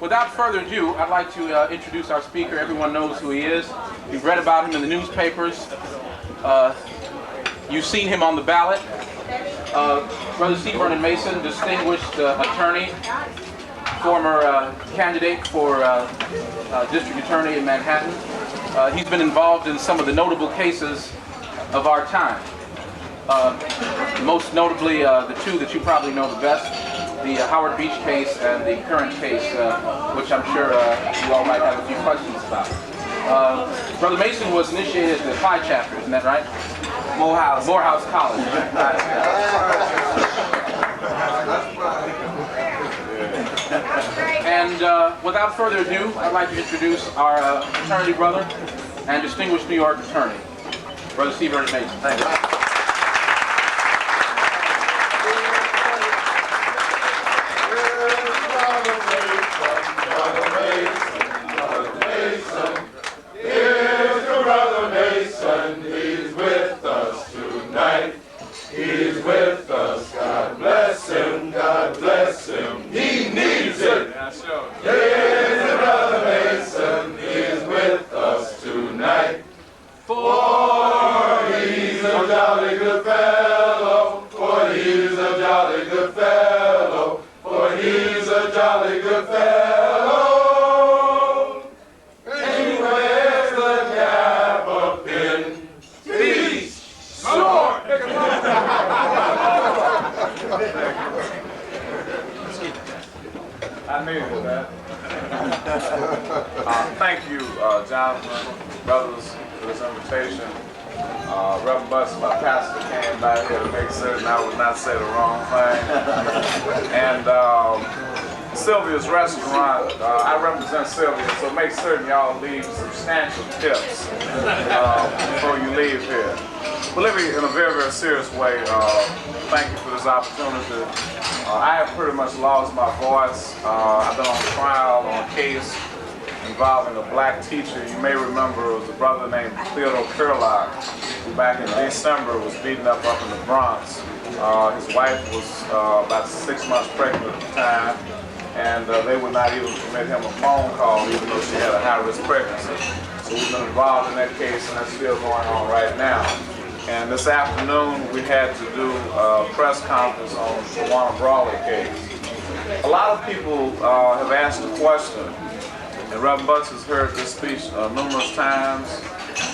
Without further ado, I'd like to introduce our speaker. Everyone knows who he is. You've read about him in the newspapers. You've seen him on the ballot. Brother C. Vernon Mason, distinguished attorney, former candidate for district attorney in Manhattan. He's been involved in some of the notable cases of our time. Most notably, the two that you probably know the best, the Howard Beach case and the current case, which I'm sure you all might have a few questions about. Brother Mason was initiated at the Phi chapter, isn't that right? Morehouse College. And without further ado, I'd like to introduce our fraternity brother and distinguished New York attorney, Brother C. Vernon Mason. Thank you. Thank you, Jonathan, brothers, for this invitation. Reverend Bus, my pastor, came by here to make certain I would not say the wrong thing. And Sylvia's restaurant, I represent Sylvia, so make certain y'all leave substantial tips before you leave here. But let me, in a very, very serious way, thank you for this opportunity. I have pretty much lost my voice. I've been on trial on a case involving a black teacher. You may remember it was a brother named Theodore Curlock, who back in December was beaten up in the Bronx. His wife was about 6 months pregnant at the time, and they would not even permit him a phone call even though she had a high-risk pregnancy. So we've been involved in that case, and that's still going on right now. And this afternoon we had to do a press conference on the Tawana Brawley case. A lot of people have asked the question, and Reverend Butts has heard this speech numerous times,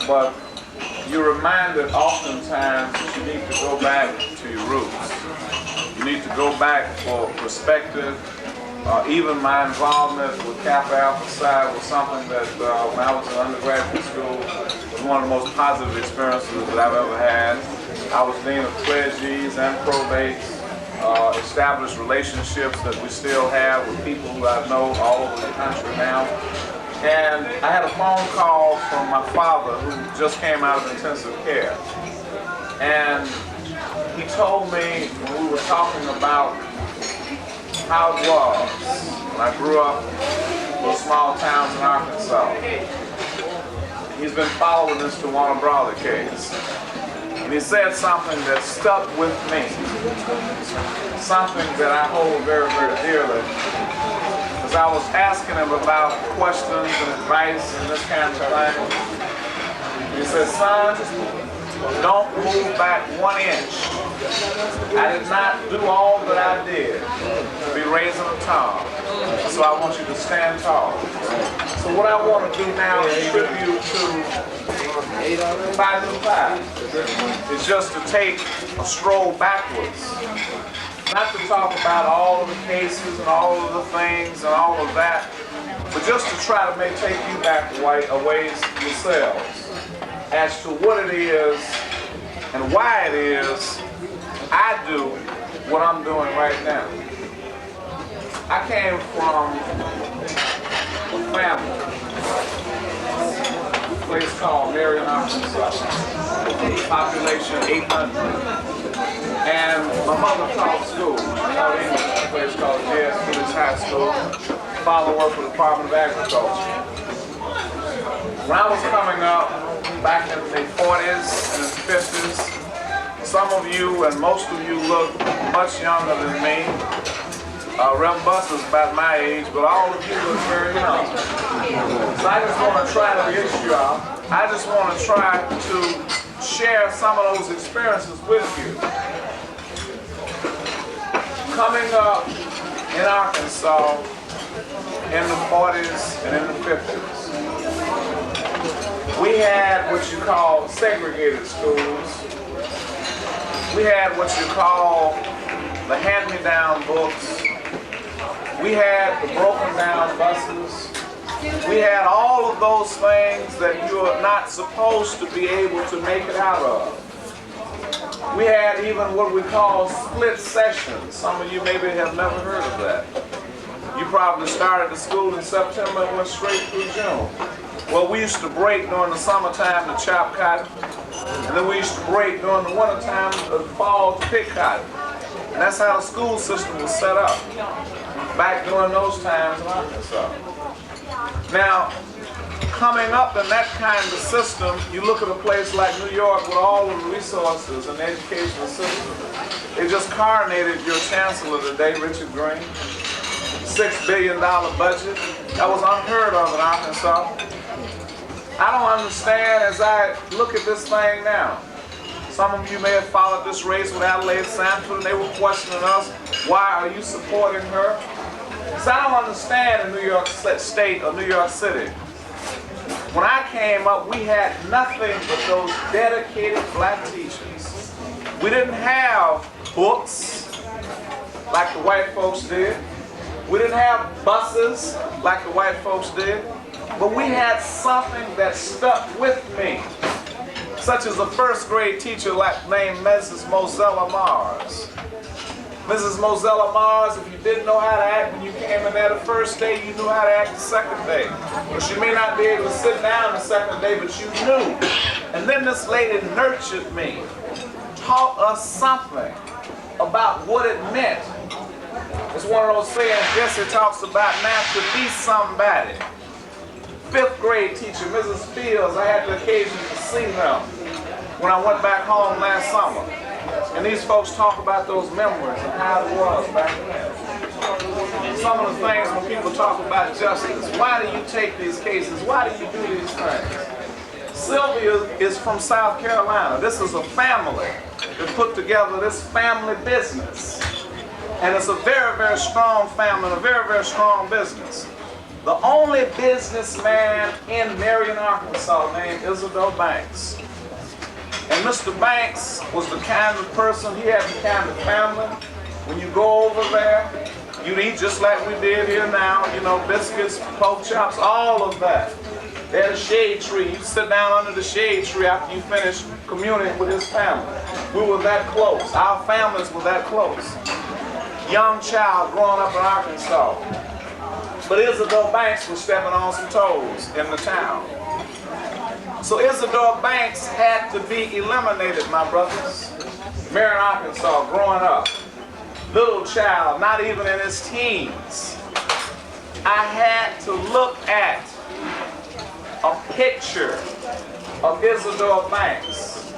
but you're reminded oftentimes that you need to go back to your roots. You need to go back for perspective. Even my involvement with Kappa Alpha Psi was something that when I was in undergraduate school was one of the most positive experiences that I've ever had. I was dean of pledgees and probates, established relationships that we still have with people who I know all over the country now. And I had a phone call from my father who just came out of intensive care. And he told me when we were talking about how it was when I grew up in those small towns in Arkansas. He's been following this Tawana Brawley case. And he said something that stuck with me, something that I hold very, very dearly. As I was asking him about questions and advice and this kind of thing, he said, son, don't move back 1 inch. I did not do all that I did to be raising a tongue, so I want you to stand tall. So what I want to do now is tribute to Phi Nu Phi. It's just to take a stroll backwards. Not to talk about all of the cases and all of the things and all of that, but just to try to take you back a ways yourselves as to what it is and why it is I do what I'm doing right now. I came from a family, a place called Marion, Arkansas, population 800. And my mother taught school. I taught English at a place called J.S. Phillips High School. Father worked for the Department of Agriculture. When I was coming up, back in the 40s and 50s, some of you and most of you look much younger than me. Reverend Buster's about my age, but all of you look very young. So I just want to try to get you out. I just want to try to share some of those experiences with you. Coming up in Arkansas in the 40s and in the 50s, we had what you call segregated schools. We had what you call the hand-me-down books. We had the broken down buses. We had all of those things that you are not supposed to be able to make it out of. We had even what we call split sessions. Some of you maybe have never heard of that. You probably started the school in September and went straight through June. Well, we used to break during the summertime to chop cotton, and then we used to break during the wintertime of the fall to pick cotton. And that's how the school system was set up back during those times in Arkansas. Now, coming up in that kind of system, you look at a place like New York with all of the resources and the educational system. They just coronated your chancellor today, Richard Green. $6 billion budget. That was unheard of in Arkansas. I don't understand as I look at this thing now. Some of you may have followed this race with Adelaide Sanford, and they were questioning us, why are you supporting her? So I don't understand in New York State or New York City. When I came up, we had nothing but those dedicated black teachers. We didn't have books like the white folks did. We didn't have buses like the white folks did. But we had something that stuck with me, such as a first grade teacher named Mrs. Mozella Mars. Mrs. Mozella Mars, if you didn't know how to act when you came in there the first day, you knew how to act the second day. Well, she may not be able to sit down the second day, but you knew. And then this lady nurtured me, taught us something about what it meant. It's one of those sayings Jesse talks about now, to be somebody. Fifth grade teacher, Mrs. Fields, I had the occasion to see them when I went back home last summer. And these folks talk about those memories and how it was back then. Some of the things when people talk about justice, why do you take these cases? Why do you do these things? Sylvia is from South Carolina. This is a family that put together this family business. And it's a very, very strong family and a very, very strong business. The only businessman in Marion, Arkansas named Isidore Banks. And Mr. Banks was the kind of person, he had the kind of family, when you go over there, you'd eat just like we did here now, you know, biscuits, pork chops, all of that. They had a shade tree. You'd sit down under the shade tree after you finished communing with his family. We were that close. Our families were that close. Young child growing up in Arkansas. But Isidore Banks was stepping on some toes in the town. So Isidore Banks had to be eliminated, my brothers. Marion, Arkansas, growing up. Little child, not even in his teens. I had to look at a picture of Isidore Banks,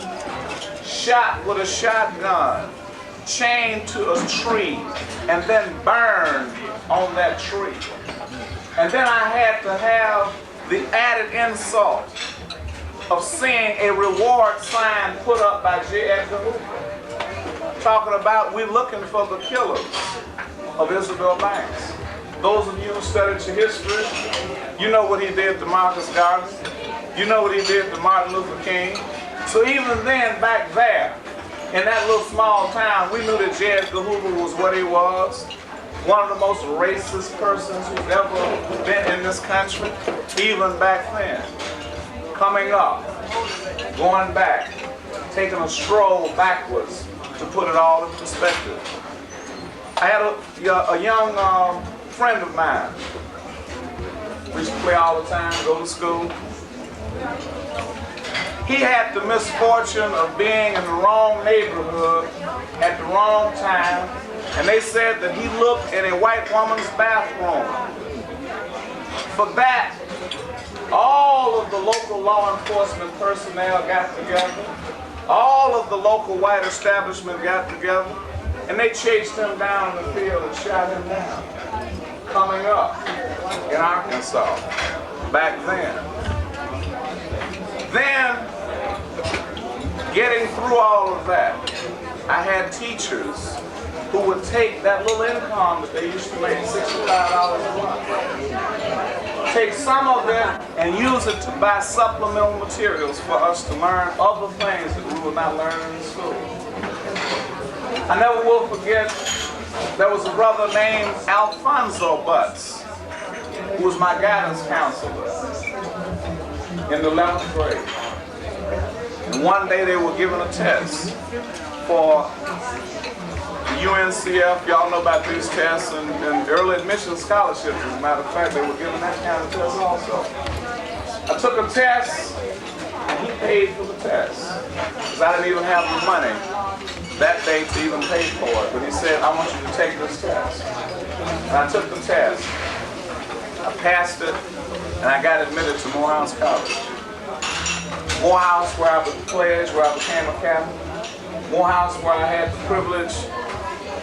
shot with a shotgun, chained to a tree, and then burned on that tree. And then I had to have the added insult of seeing a reward sign put up by J. Edgar Hoover, talking about we're looking for the killers of Isidore Banks. Those of you who studied your history, you know what he did to Marcus Garvey. You know what he did to Martin Luther King. So even then, back there, in that little small town, we knew that J. Edgar Hoover was what he was. One of the most racist persons who's ever been in this country, even back then. Coming up, going back, taking a stroll backwards to put it all in perspective. I had a young friend of mine. We used to play all the time, go to school. He had the misfortune of being in the wrong neighborhood at the wrong time, and they said that he looked in a white woman's bathroom. For that, all of the local law enforcement personnel got together, all of the local white establishment got together, And they chased him down in the field and shot him down. Coming up in Arkansas back then. Then, getting through all of that, I had teachers who would take that little income that they used to make, $65 a month, take some of it and use it to buy supplemental materials for us to learn other things that we were not learning in school. I never will forget, there was a brother named Alfonso Butts, who was my guidance counselor in the 11th grade. And one day they were given a test for UNCF. Y'all know about these tests and early admission scholarships. As a matter of fact, they were given that kind of test also. I took a test and he paid for the test because I didn't even have the money that day to even pay for it. But he said, I want you to take this test. And I took the test. I passed it and I got admitted to Morehouse College. Morehouse, where I was pledged, where I became a Kappa. Morehouse, where I had the privilege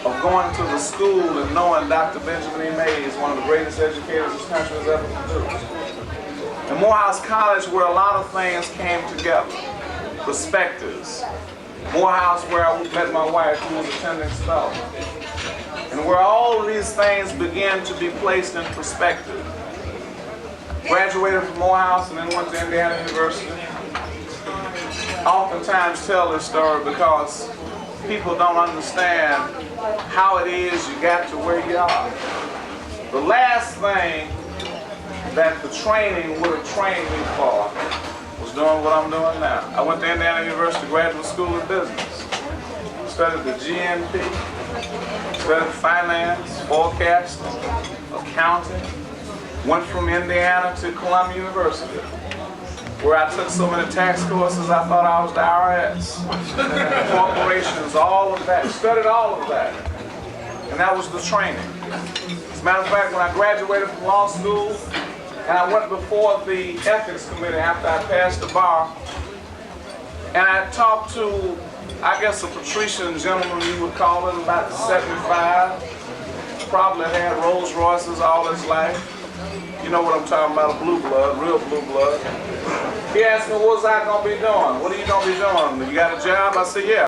of going to the school and knowing Dr. Benjamin E. Mays, one of the greatest educators this country has ever produced. And Morehouse College, where a lot of things came together. Perspectives. Morehouse, where I met my wife, who was attending Spell. And where all of these things began to be placed in perspective. Graduated from Morehouse and then went to Indiana University. I oftentimes tell this story because people don't understand how it is you got to where you are. The last thing that the training would have trained me for was doing what I'm doing now. I went to Indiana University Graduate School of Business, studied the GNP, studied finance, forecasting, accounting, went from Indiana to Columbia University, where I took so many tax courses I thought I was the IRS. Corporations, all of that, studied all of that. And that was the training. As a matter of fact, when I graduated from law school, and I went before the ethics committee after I passed the bar, and I talked to, I guess, a patrician gentleman you would call it, about 75, probably had Rolls Royces all his life. You know what I'm talking about, a blue blood, real blue blood. He asked me, what was I going to be doing? What are you going to be doing? You got a job? I said, yeah.